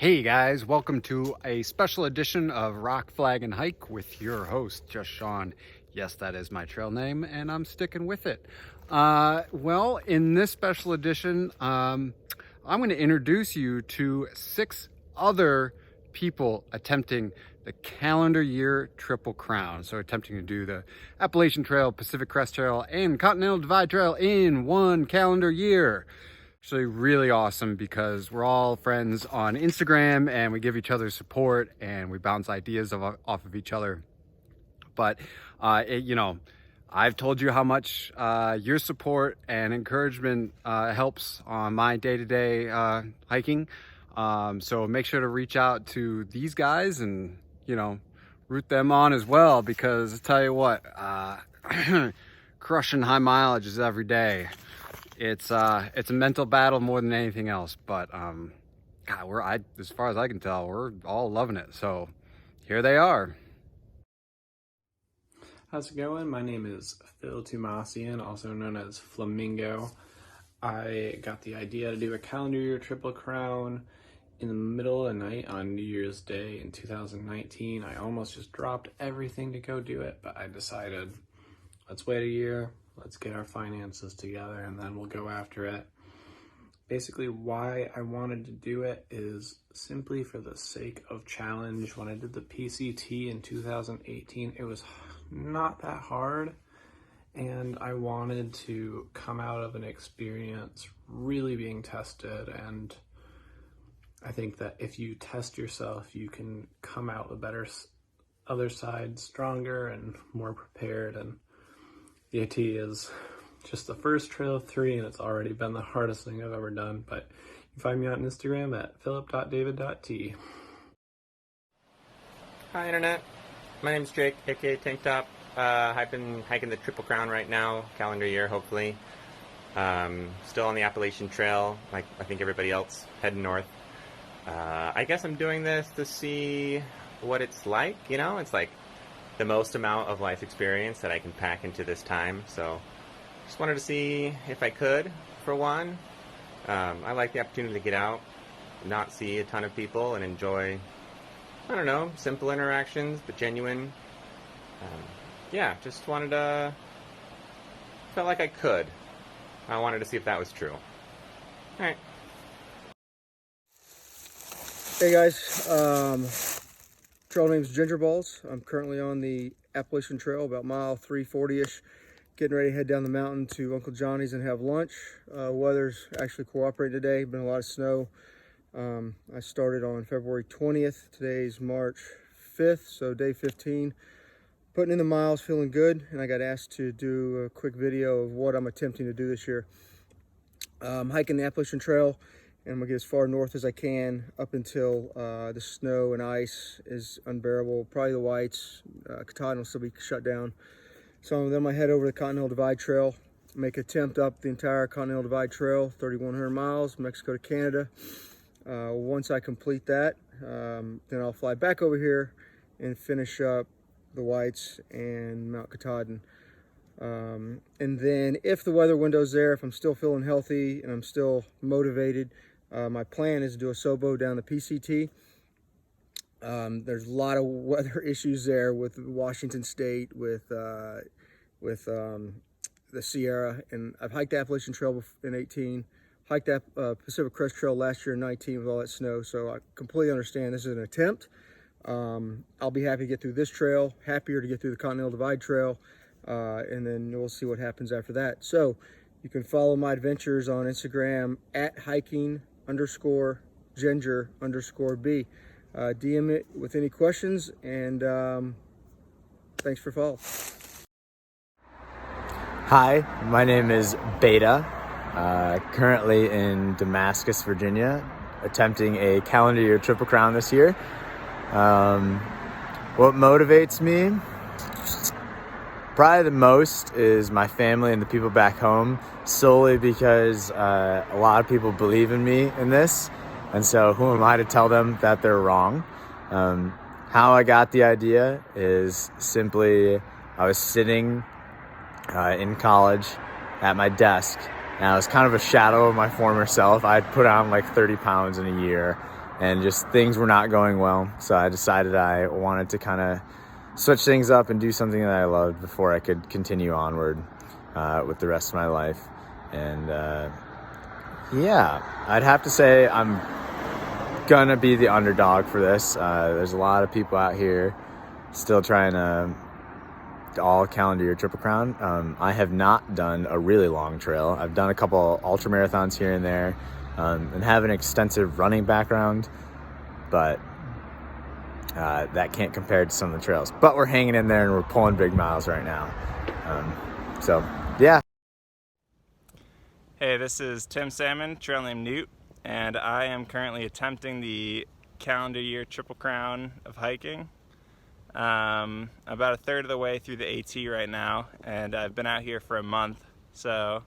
Hey guys, welcome to a special edition of Rock, Flag, and Hike with your host, Just Sean. Yes, that is my trail name, and I'm sticking with it. Well, in this special edition, I'm going to introduce you to 6 other people attempting the calendar year Triple Crown. So attempting to do the Appalachian Trail, Pacific Crest Trail, and Continental Divide Trail in one calendar year. Actually really awesome because we're all friends on Instagram and we give each other support and we bounce ideas off of each other. But I've told you how much your support and encouragement helps on my day-to-day hiking. So make sure to reach out to these guys and root them on as well, because I tell you what, crushing high mileages every day. It's a mental battle more than anything else, but God, as far as I can tell, we're all loving it. So here they are. How's it going? My name is Phil Tomasian, also known as Flamingo. I got the idea to do a calendar year Triple Crown in the middle of the night on New Year's Day in 2019. I almost just dropped everything to go do it, but I decided, let's wait a year. Let's get our finances together and then we'll go after it. Basically, why I wanted to do it is simply for the sake of challenge. When I did the PCT in 2018, it was not that hard, and I wanted to come out of an experience really being tested. And I think that if you test yourself, you can come out the better other side, stronger and more prepared. And the AT is just the first trail of 3, and it's already been the hardest thing I've ever done. But you can find me on Instagram at philip.david.t. Hi Internet, my name's Jake, aka Tanktop. I've been hiking the Triple Crown right now, calendar year hopefully. Still on the Appalachian Trail, like I think everybody else, heading north. I guess I'm doing this to see what it's like, it's like the most amount of life experience that I can pack into this time. So just wanted to see if I could, for one. I like the opportunity to get out, not see a ton of people, and enjoy, I don't know, simple interactions, but genuine. Yeah, just wanted to, felt like I could. I wanted to see if that was true. Alright. Hey guys, trail name's Ginger Balls. I'm currently on the Appalachian Trail, about mile 340-ish, getting ready to head down the mountain to Uncle Johnny's and have lunch. Weather's actually cooperating today, been a lot of snow. I started on February 20th, today's March 5th, so day 15. Putting in the miles, feeling good, and I got asked to do a quick video of what I'm attempting to do this year. Hiking the Appalachian Trail, and I'm gonna get as far north as I can up until the snow and ice is unbearable. Probably the whites, Katahdin will still be shut down. So then I head over the Continental Divide Trail, make an attempt up the entire Continental Divide Trail, 3,100 miles, Mexico to Canada. Once I complete that, then I'll fly back over here and finish up the whites and Mount Katahdin. And then if the weather window's there, if I'm still feeling healthy and I'm still motivated, my plan is to do a Sobo down the PCT. There's a lot of weather issues there with Washington State, with the Sierra, and I've hiked the Appalachian Trail in 18, hiked that Pacific Crest Trail last year in 19 with all that snow, so I completely understand this is an attempt. I'll be happy to get through this trail, happier to get through the Continental Divide Trail, and then we'll see what happens after that. So you can follow my adventures on Instagram at hiking_ginger_B. DM it with any questions, and thanks for following. Hi, my name is Beta, currently in Damascus, Virginia, attempting a calendar year Triple Crown this year. What motivates me probably the most is my family and the people back home, solely because a lot of people believe in me in this. And so who am I to tell them that they're wrong? How I got the idea is simply I was sitting in college at my desk, and I was kind of a shadow of my former self. I'd put on like 30 pounds in a year, and just things were not going well. So I decided I wanted to kind of switch things up and do something that I loved before I could continue onward with the rest of my life. And yeah, I'd have to say I'm gonna be the underdog for this. There's a lot of people out here still trying to all calendar year Triple Crown. I have not done a really long trail. I've done a couple ultra marathons here and there, and have an extensive running background, but that can't compare to some of the trails. But we're hanging in there and we're pulling big miles right now. So yeah. Hey, this is Tim Salmon, trail name Newt, and I am currently attempting the calendar year Triple Crown of hiking. I'm about a third of the way through the AT right now, and I've been out here for a month, so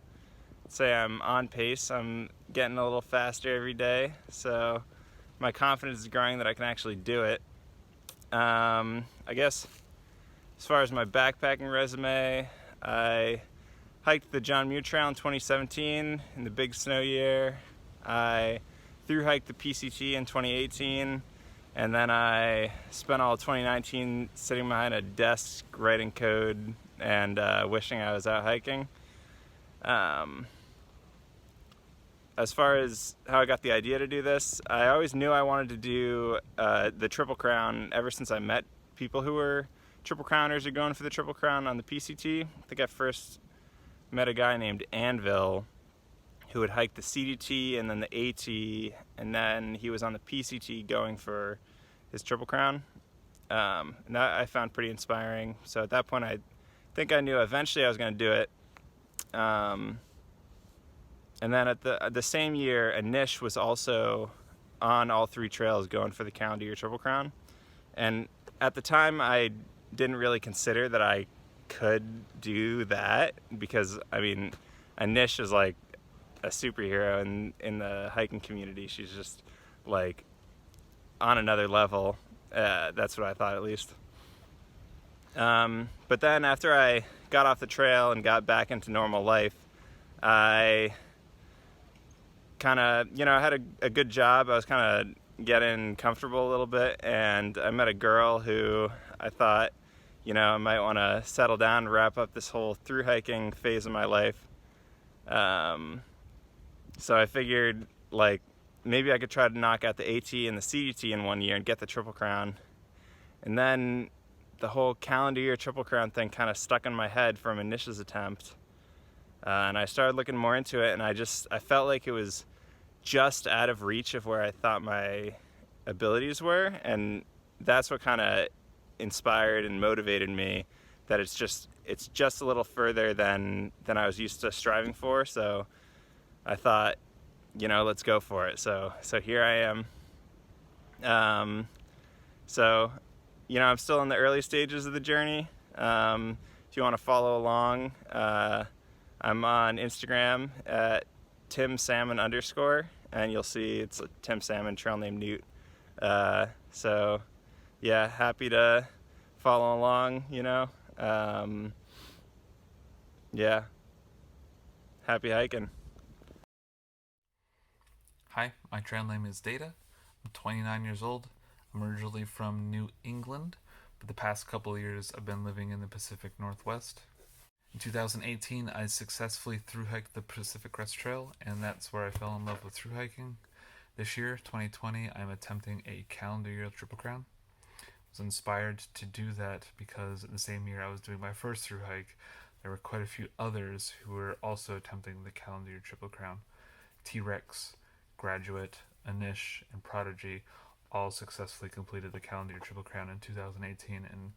I'd say I'm on pace. I'm getting a little faster every day, so my confidence is growing that I can actually do it. I guess as far as my backpacking resume, I hiked the John Muir Trail in 2017 in the big snow year. I thru-hiked the PCT in 2018, and then I spent all 2019 sitting behind a desk writing code and wishing I was out hiking. As far as how I got the idea to do this, I always knew I wanted to do the Triple Crown ever since I met people who were Triple Crowners or going for the Triple Crown on the PCT. I think I first met a guy named Anvil who would hike the CDT and then the AT, and then he was on the PCT going for his Triple Crown. And that I found pretty inspiring. So at that point, I think I knew eventually I was going to do it. And then at the same year, Anish was also on all three trails going for the calendar year Triple Crown. And at the time, I didn't really consider that I could do that because, I mean, Anish is like a superhero in the hiking community. She's just like on another level. That's what I thought, at least. But then after I got off the trail and got back into normal life, I kind of, I had a good job. I was kind of getting comfortable a little bit, and I met a girl who I thought, I might want to settle down and wrap up this whole thru hiking phase of my life. So I figured, like, maybe I could try to knock out the AT and the CDT in 1 year and get the Triple Crown. And then the whole calendar year Triple Crown thing kind of stuck in my head from Anish's attempt. And I started looking more into it, and I felt like it was just out of reach of where I thought my abilities were. And that's what kind of inspired and motivated me, that it's just a little further than I was used to striving for. So I thought, let's go for it. So here I am. So, I'm still in the early stages of the journey. If you want to follow along, I'm on Instagram at timsalmon_, and you'll see it's a Tim Salmon, trail name Newt. So yeah, happy to follow along, yeah, happy hiking. Hi, my trail name is Data. I'm 29 years old. I'm originally from New England, but the past couple of years I've been living in the Pacific Northwest. In 2018, I successfully thru-hiked the Pacific Crest Trail, and that's where I fell in love with thru-hiking. This year, 2020, I'm attempting a calendar year Triple Crown. I was inspired to do that because in the same year I was doing my first thru-hike, there were quite a few others who were also attempting the calendar year Triple Crown. T-Rex, Graduate, Anish, and Prodigy all successfully completed the calendar year Triple Crown in 2018, and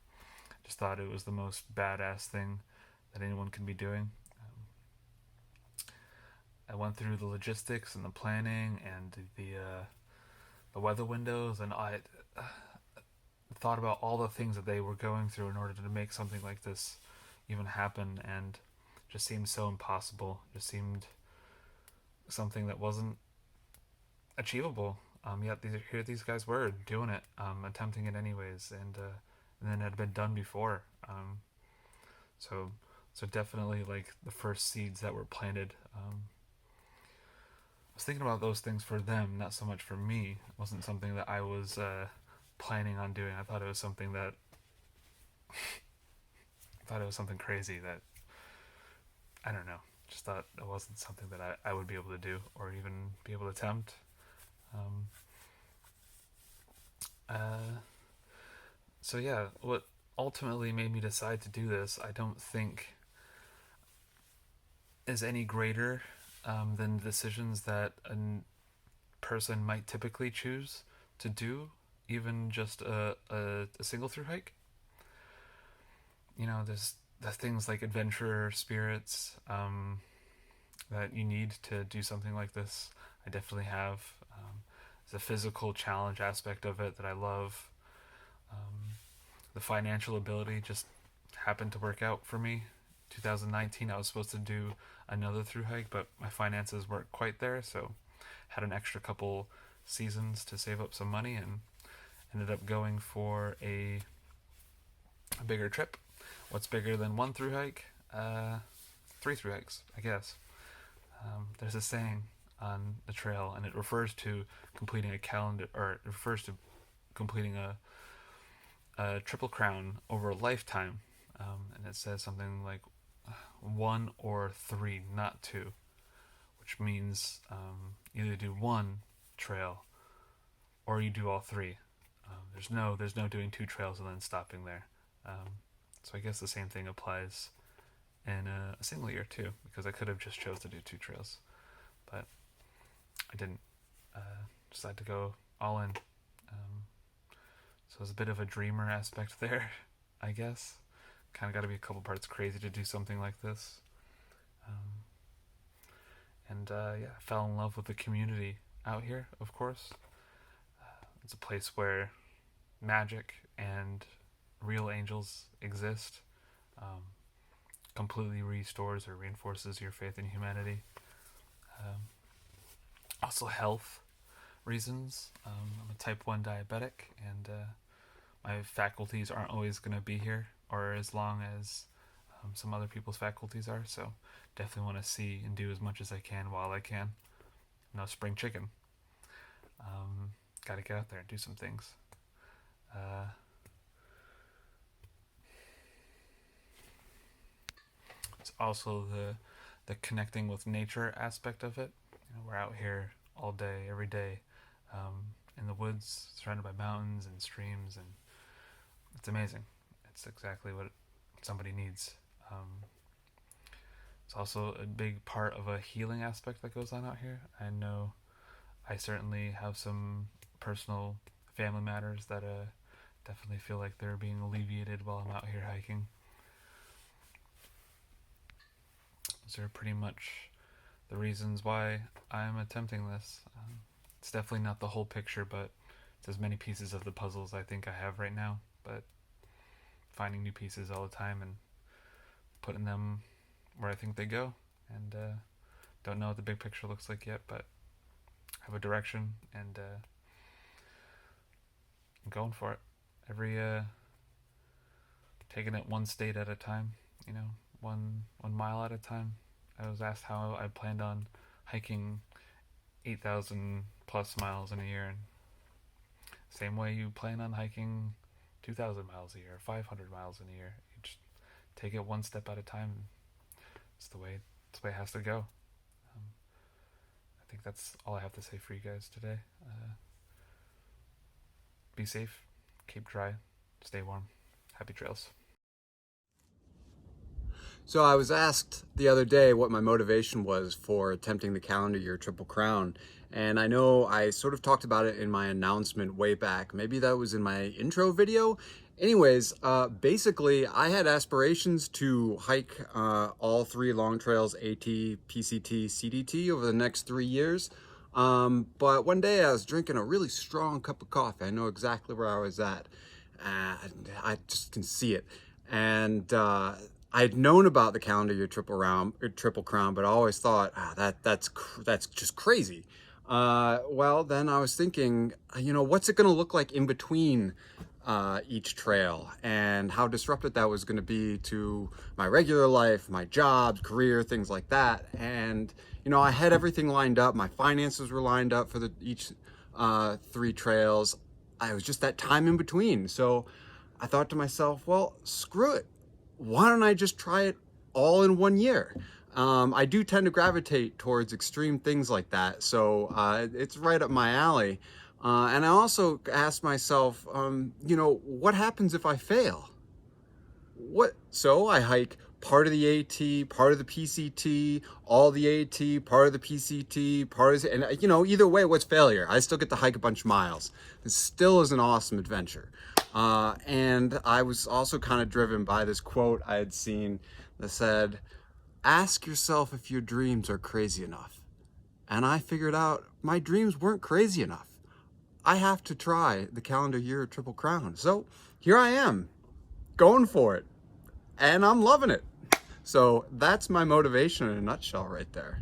just thought it was the most badass thing that anyone can be doing. I went through the logistics and the planning and the weather windows, and I thought about all the things that they were going through in order to make something like this even happen, and just seemed so impossible. Just seemed something that wasn't achievable. Yet here these guys were doing it, attempting it anyways, and then it had been done before. So definitely like the first seeds that were planted was thinking about those things for them, not so much for me. It wasn't something that I was planning on doing. I thought it was something that I thought it was something crazy that I don't know. Just thought it wasn't something that I would be able to do or even be able to attempt. So yeah, what ultimately made me decide to do this, I don't think is any greater than decisions that a person might typically choose to do, even just a single through hike. You know, there's things like adventurer spirits that you need to do something like this. I definitely have. There's a physical challenge aspect of it that I love. The financial ability just happened to work out for me. 2019, I was supposed to do another through hike, but my finances weren't quite there, so had an extra couple seasons to save up some money and ended up going for a bigger trip. What's bigger than one through hike? 3 through hikes, I guess. There's a saying on the trail, and it refers to completing a calendar, or it refers to completing a triple crown over a lifetime, and it says something like 1 or 3, not 2, which means either do one trail or you do all 3. There's no doing 2 trails and then stopping there. So I guess the same thing applies in a single year too, because I could have just chose to do 2 trails, but I didn't. Decide to go all in. So it's a bit of a dreamer aspect there, I guess. Kind of got to be a couple parts crazy to do something like this. Yeah, I fell in love with the community out here, of course. It's a place where magic and real angels exist. Completely restores or reinforces your faith in humanity. Also health reasons. I'm a type 1 diabetic, and my faculties aren't always going to be here or as long as some other people's faculties are, so definitely want to see and do as much as I can while I can. No spring chicken. Gotta get out there and do some things. It's also the connecting with nature aspect of it. You know, we're out here all day, every day, in the woods, surrounded by mountains and streams, and it's amazing. It's exactly what somebody needs. It's also a big part of a healing aspect that goes on out here. I know I certainly have some personal family matters that definitely feel like they're being alleviated while I'm out here hiking. Those are pretty much the reasons why I'm attempting this. It's definitely not the whole picture, but it's as many pieces of the puzzle as I think I have right now. But finding new pieces all the time and putting them where I think they go. And don't know what the big picture looks like yet, but I have a direction, and I'm going for it. Taking it one state at a time, you know, one mile at a time. I was asked how I planned on hiking 8,000 plus miles in a year, and same way you plan on hiking 2,000 miles a year, 500 miles in a year. You just take it one step at a time. It's the way it has to go. I think that's all I have to say for you guys today. Be safe, keep dry, stay warm. Happy trails. So I was asked the other day what my motivation was for attempting the calendar year Triple Crown. And I know I sort of talked about it in my announcement way back. Maybe that was in my intro video. Anyways, basically I had aspirations to hike all 3 long trails, AT, PCT, CDT over the next 3 years. But one day I was drinking a really strong cup of coffee. I know exactly where I was at. I just can see it. And I'd known about the calendar year Triple Crown, but I always thought, that's just crazy. Well, then I was thinking, you know, what's it going to look like in between each trail, and how disruptive that was going to be to my regular life, my jobs, career, things like that. And you know, I had everything lined up. My finances were lined up for each 3 trails. I was just that time in between. So I thought to myself, well, screw it. Why don't I just try it all in 1 year? I do tend to gravitate towards extreme things like that. So it's right up my alley. And I also asked myself, you know, what happens if I fail? So I hike part of the AT, part of the PCT, all the AT, part of the PCT, and you know, either way, what's failure? I still get to hike a bunch of miles. It still is an awesome adventure. And I was also kind of driven by this quote I had seen that said, ask yourself if your dreams are crazy enough. And I figured out my dreams weren't crazy enough. I have to try the calendar year Triple Crown. So here I am, going for it. And I'm loving it. So that's my motivation in a nutshell right there.